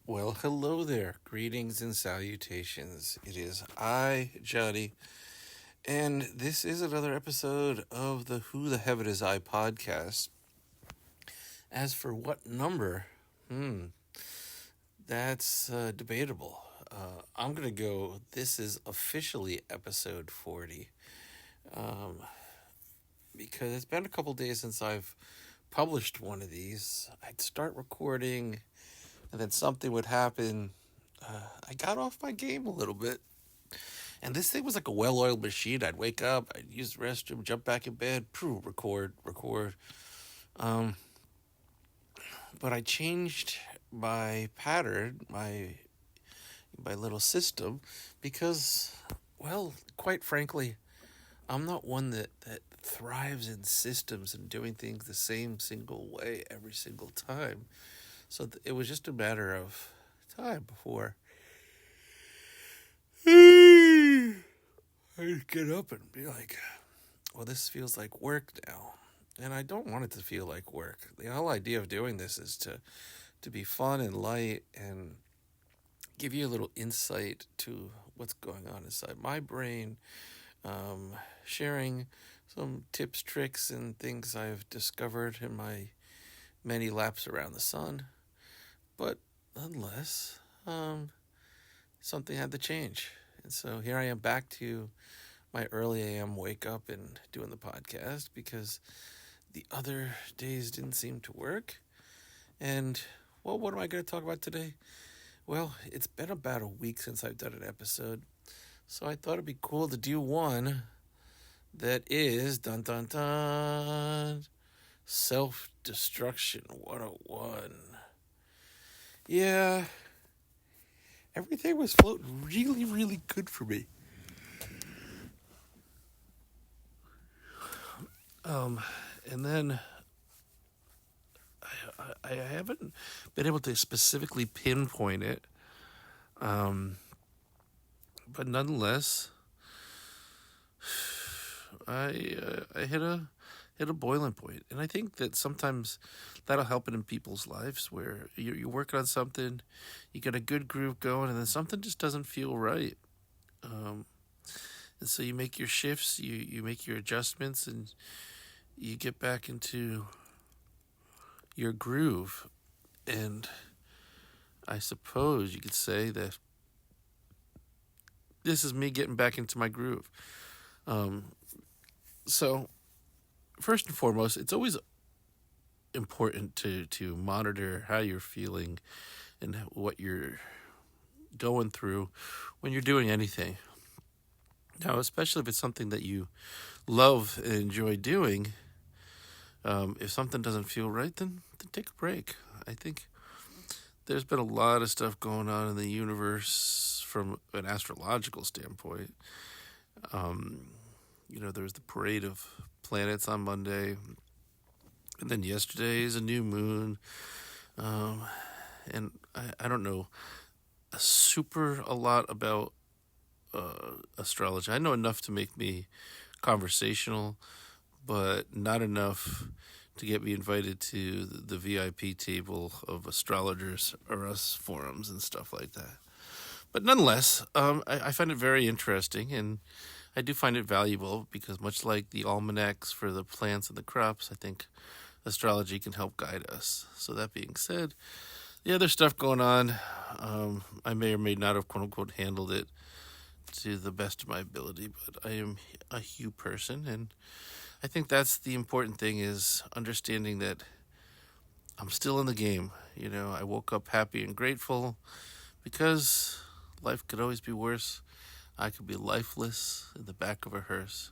Well, hello there. Greetings and salutations. It is I, Johnny, and this is another episode of the Who the Heaven Is I podcast. As for what number, that's debatable. I'm going to go, this is officially episode 40, because it's been a couple days since I've published one of these. I'd start recording, and then something would happen. I got off my game a little bit. And this thing was like a well-oiled machine. I'd wake up, I'd use the restroom, jump back in bed, record. Um, but I changed my pattern, my little system, because, well, quite frankly, I'm not one that thrives in systems and doing things the same single way every single time. So it was just a matter of time before I'd get up and be like, well, this feels like work now. And I don't want it to feel like work. The whole idea of doing this is to be fun and light and give you a little insight to what's going on inside my brain, sharing some tips, tricks, and things I've discovered in my many laps around the sun. But unless something had to change. And so here I am back to my early AM wake up and doing the podcast because the other days didn't seem to work. And, well, what am I going to talk about today? Well, it's been about a week since I've done an episode, so I thought it'd be cool to do one that is, dun dun dun, Self Destruction 101. Yeah, everything was floating really, really good for me. And then I haven't been able to specifically pinpoint it, but nonetheless, I hit a boiling point, and I think that sometimes that'll happen in people's lives where you're working on something, you get a good groove going, and then something just doesn't feel right. And so you make your shifts, you make your adjustments, and you get back into your groove. And I suppose you could say that this is me getting back into my groove. So, first and foremost, it's always important to monitor how you're feeling and what you're going through when you're doing anything. Now, especially if it's something that you love and enjoy doing, if something doesn't feel right, then take a break. I think there's been a lot of stuff going on in the universe from an astrological standpoint. There was the parade of planets on Monday, and then yesterday is a new moon. And I don't know a lot about astrology. I know enough to make me conversational, but not enough to get me invited to the VIP table of astrologers or us forums and stuff like that. But nonetheless, I find it very interesting, and I do find it valuable because much like the almanacs for the plants and the crops, I think astrology can help guide us. So that being said, the other stuff going on, I may or may not have quote-unquote handled it to the best of my ability, but I am a Hugh person, and I think that's the important thing is understanding that I'm still in the game. I woke up happy and grateful because life could always be worse. I could be lifeless in the back of a hearse.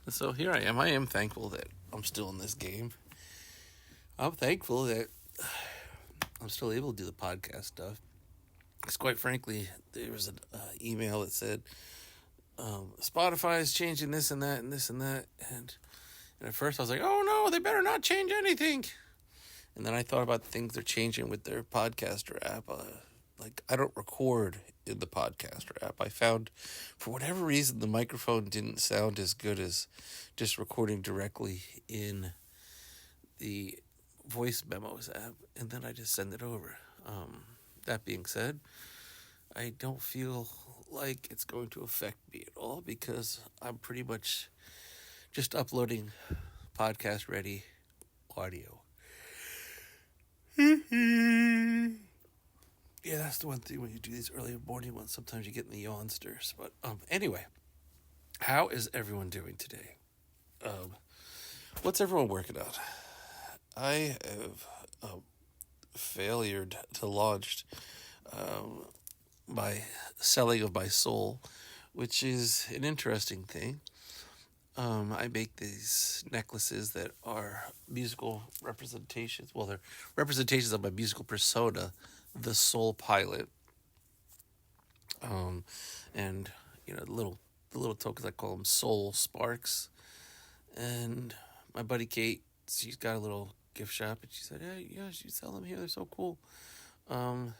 And so here I am. I am thankful that I'm still in this game. I'm thankful that I'm still able to do the podcast stuff. Because quite frankly, there was an email that said, Spotify is changing this and that and this and that. And at first I was like, oh no, they better not change anything. And then I thought about the things they're changing with their podcaster app. I don't record in the podcaster app. I found, for whatever reason, the microphone didn't sound as good as just recording directly in the voice memos app. And then I just send it over. that being said, I don't feel like it's going to affect me at all because I'm pretty much just uploading podcast ready audio. Yeah, that's the one thing when you do these early morning ones. Sometimes you get in the yawnsters. But anyway, how is everyone doing today? What's everyone working on? I have failured to launch my selling of my soul, which is an interesting thing. I make these necklaces that are musical representations. Well, they're representations of my musical persona, the Soul Pilot. And the little tokens, I call them Soul Sparks. And my buddy Kate, she's got a little gift shop, and she said, "Hey, yeah, you sell them here. They're so cool." And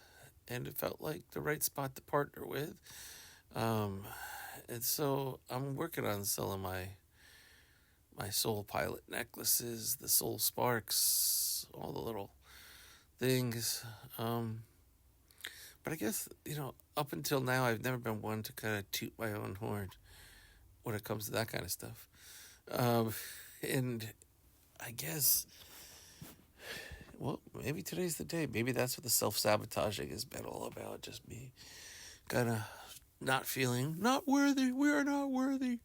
it felt like the right spot to partner with. And so I'm working on selling my Soul Pilot necklaces, the Soul Sparks, all the little things. But I guess, up until now, I've never been one to kind of toot my own horn when it comes to that kind of stuff. And I guess, well, maybe today's the day. Maybe that's what the self-sabotaging has been all about. Just me kind of not feeling not worthy. We are not worthy.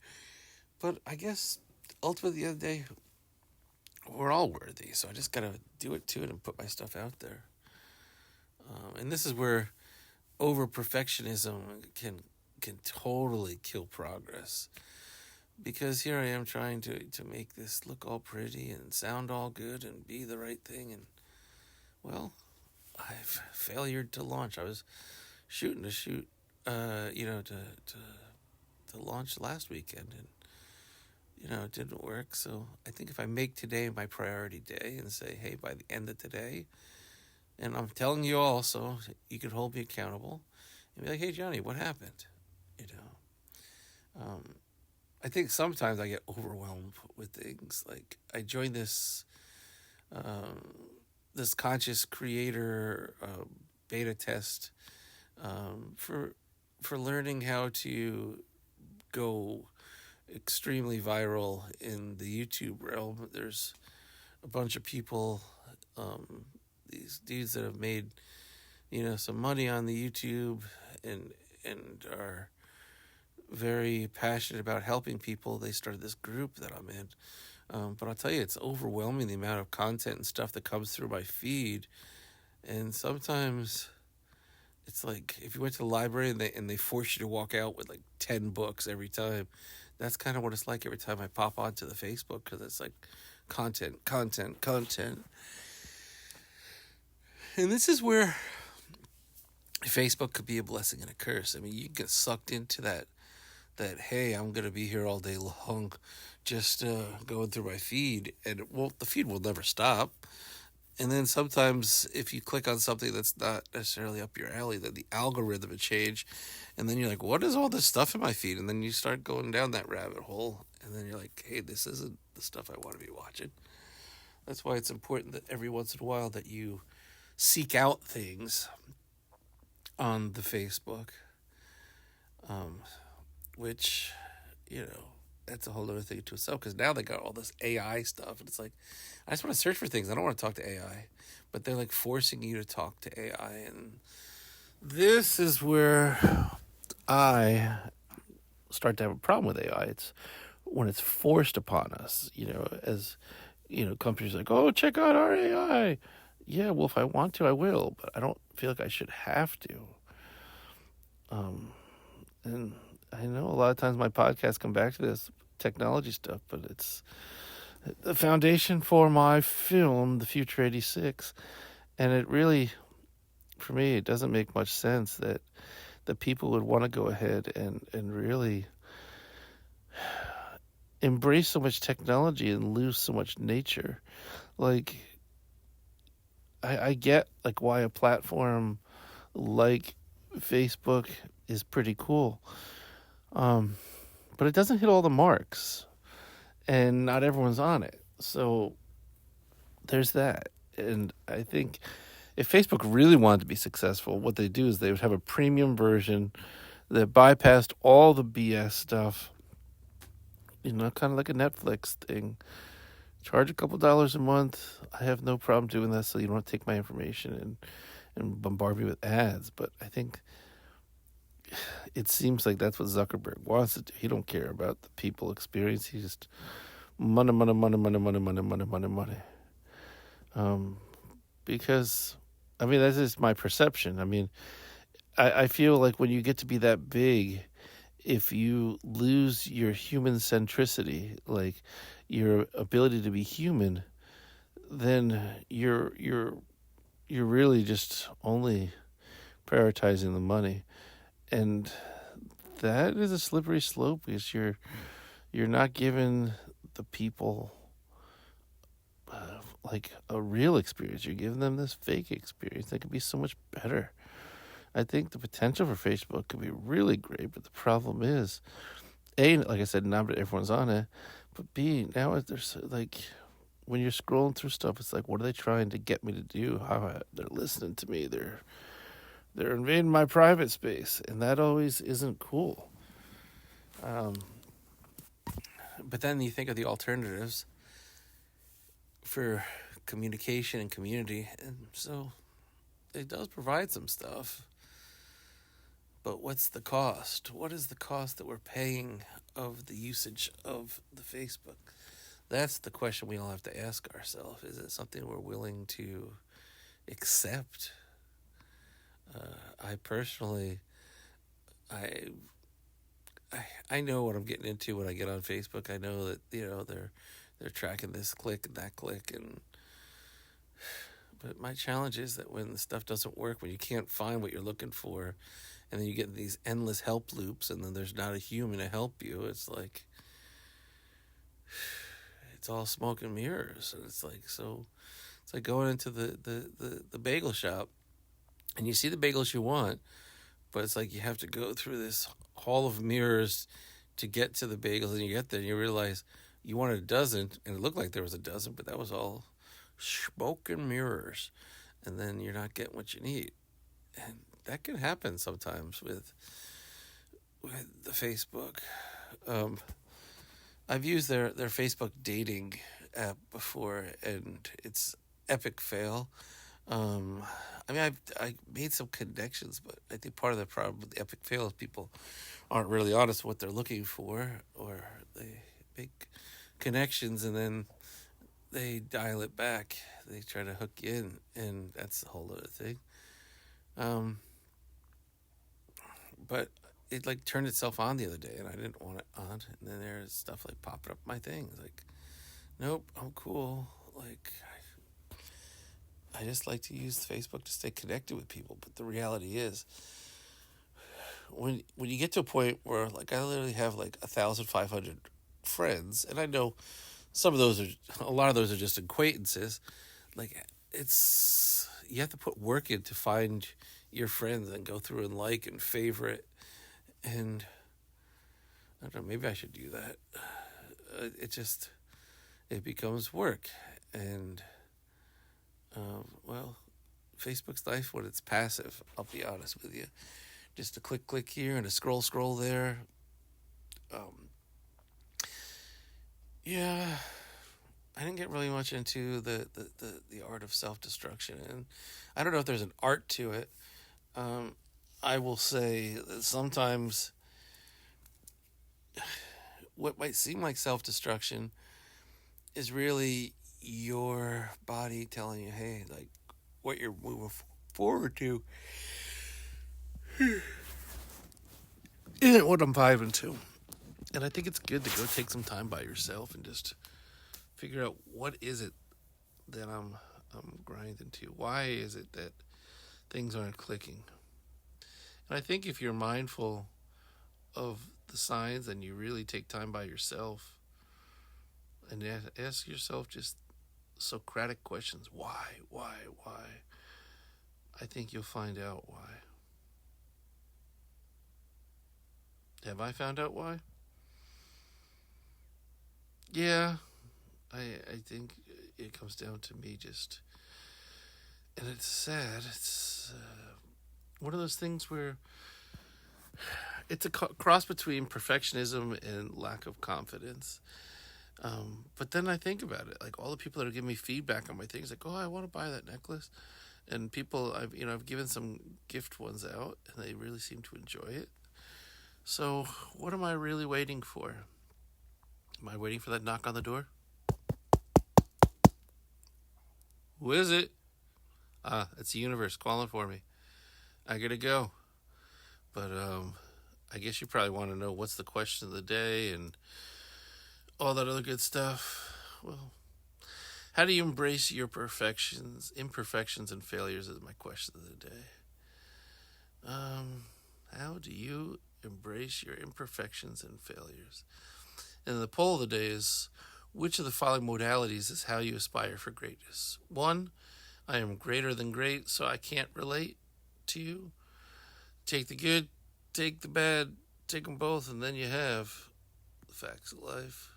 But I guess ultimately, the other day, we're all worthy. So I just got to do it to it and put my stuff out there. And this is where over perfectionism can totally kill progress. Because here I am trying to make this look all pretty and sound all good and be the right thing. And, well, I've failured to launch. I was shooting to shoot, to launch last weekend. And, it didn't work. So I think if I make today my priority day and say, hey, by the end of today, and I'm telling you all so you can hold me accountable and be like, hey, Johnny, what happened? I think sometimes I get overwhelmed with things. Like I joined this conscious creator beta test for learning how to go extremely viral in the YouTube realm. There's a bunch of people, these dudes that have made some money on the YouTube and are very passionate about helping people. They started this group that I'm in. But I'll tell you, it's overwhelming the amount of content and stuff that comes through my feed. And sometimes it's like if you went to the library and they force you to walk out with like 10 books every time. That's kind of what it's like every time I pop onto the Facebook, because it's like content. And this is where Facebook could be a blessing and a curse. I mean, you get sucked into that hey, I'm going to be here all day long just going through my feed, and the feed will never stop. And then sometimes if you click on something that's not necessarily up your alley, then the algorithm will change, and then you're like, what is all this stuff in my feed? And then you start going down that rabbit hole, and then you're like, hey, this isn't the stuff I want to be watching. That's why it's important that every once in a while that you seek out things on the Facebook, which, that's a whole other thing to itself, because now they got all this AI stuff, and it's like, I just want to search for things. I don't want to talk to AI, but they're like forcing you to talk to AI, and this is where I start to have a problem with AI. It's when it's forced upon us, as, companies are like, oh, check out our AI. Yeah, well, if I want to, I will, but I don't feel like I should have to. And I know a lot of times my podcasts come back to this technology stuff, but it's the foundation for my film, The Future 86. And it really, for me, it doesn't make much sense that people would want to go ahead and really embrace so much technology and lose so much nature. Like, I get like why a platform like Facebook is pretty cool. But it doesn't hit all the marks, and not everyone's on it. So there's that. And I think if Facebook really wanted to be successful, what they do is they would have a premium version that bypassed all the BS stuff. Kind of like a Netflix thing. Charge a couple dollars a month. I have no problem doing that, so you don't take my information and bombard me with ads. But I think it seems like that's what Zuckerberg wants to do. He don't care about the people experience. He just money, money, money, money, money, money, money, money, money. Because, I mean, that's just my perception. I mean, I feel like when you get to be that big, if you lose your human centricity, like your ability to be human, then you're really just only prioritizing the money, and that is a slippery slope because you're not giving the people like a real experience. You're giving them this fake experience that could be so much better. I think the potential for Facebook could be really great, but the problem is, A, like I said, now that everyone's on it, but B, now there's like, when you're scrolling through stuff, it's like, what are they trying to get me to do? They're listening to me. They're invading my private space, and that always isn't cool. But then you think of the alternatives for communication and community, and so it does provide some stuff. But what's the cost? What is the cost that we're paying of the usage of the Facebook? That's the question we all have to ask ourselves. Is it something we're willing to accept? I personally, I know what I'm getting into when I get on Facebook. I know that they're tracking this click and that click, but my challenge is that when the stuff doesn't work, when you can't find what you're looking for, and then you get these endless help loops, and then there's not a human to help you. It's like it's all smoke and mirrors, and it's like going into the bagel shop, and you see the bagels you want, but it's like you have to go through this hall of mirrors to get to the bagels, and you get there and you realize you wanted a dozen, and it looked like there was a dozen, but that was all smoke and mirrors, and then you're not getting what you need. And that can happen sometimes with the Facebook. I've used their Facebook dating app before, and it's epic fail. I mean, I made some connections, but I think part of the problem with the epic fail is people aren't really honest with what they're looking for, or they make connections and then they dial it back. They try to hook you in, and that's a whole other thing. But it like turned itself on the other day, and I didn't want it on. And then there's stuff like popping up my things, like, nope, I'm cool. Like, I just like to use Facebook to stay connected with people. But the reality is, when you get to a point where, like, I literally have like 1,500 friends, and I know a lot of those are just acquaintances. Like, you have to put work in to find your friends and go through and like and favorite, and I don't know, maybe I should do that. It becomes work, and well, Facebook's nice when it's passive, I'll be honest with you. Just a click here and a scroll there. Yeah, I didn't get really much into the art of self-destruction, and I don't know if there's an art to it. I will say that sometimes what might seem like self-destruction is really your body telling you, hey, like, what you're moving forward to isn't what I'm vibing to. And I think it's good to go take some time by yourself and just figure out what is it that I'm grinding to. Why is it that things aren't clicking? And I think if you're mindful of the signs and you really take time by yourself and ask yourself just Socratic questions, why? I think you'll find out why. Have I found out why? Yeah, I think it comes down to me just And it's sad. It's one of those things where it's a cross between perfectionism and lack of confidence. But then I think about it, like all the people that are giving me feedback on my things, like, oh, I want to buy that necklace, and people I've given some gift ones out, and they really seem to enjoy it. So what am I really waiting for? Am I waiting for that knock on the door? Who is it? It's the universe calling for me. I gotta go. But I guess you probably want to know what's the question of the day and all that other good stuff. Well, how do you embrace your imperfections, and failures is my question of the day. How do you embrace your imperfections and failures? And the poll of the day is, which of the following modalities is how you aspire for greatness? 1, I am greater than great, so I can't relate to you. Take the good, take the bad, take them both, and then you have the facts of life.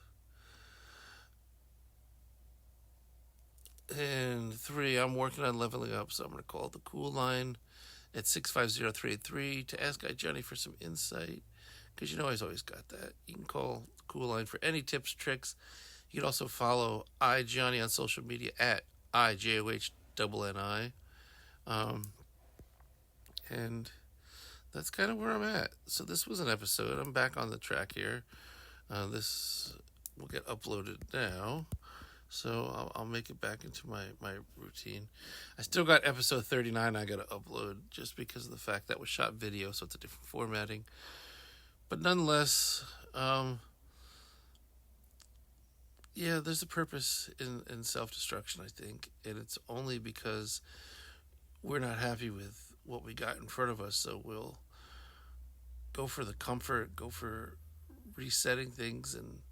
And 3, I'm working on leveling up, so I'm going to call the cool line at 650-383 to ask ＩJohnnî for some insight, because you know I've always got that. You can call the cool line for any tips, tricks. You can also follow ＩJohnnî on social media at ＩJohnnî. And that's kind of where I'm at. So this was an episode. I'm back on the track here. This will get uploaded now. So I'll make it back into my routine. I still got episode 39 I got to upload just because of the fact that was shot video, so it's a different formatting. But nonetheless, there's a purpose in self-destruction, I think. And it's only because we're not happy with what we got in front of us, so we'll go for the comfort, go for resetting things. And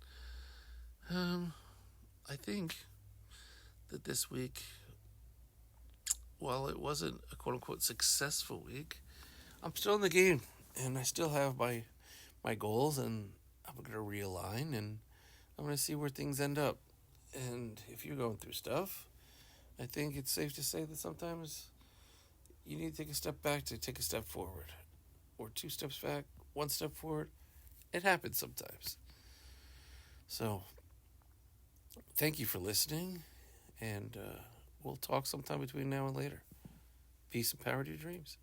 I think that this week, while it wasn't a quote-unquote successful week, I'm still in the game, and I still have my goals, and I'm going to realign, and I'm going to see where things end up. And if you're going through stuff, I think it's safe to say that sometimes you need to take a step back to take a step forward, or 2 steps back, 1 step forward. It happens sometimes. So thank you for listening, and we'll talk sometime between now and later. Peace and power to your dreams.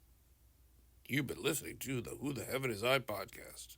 You've been listening to the Who the Heaven Is I podcast.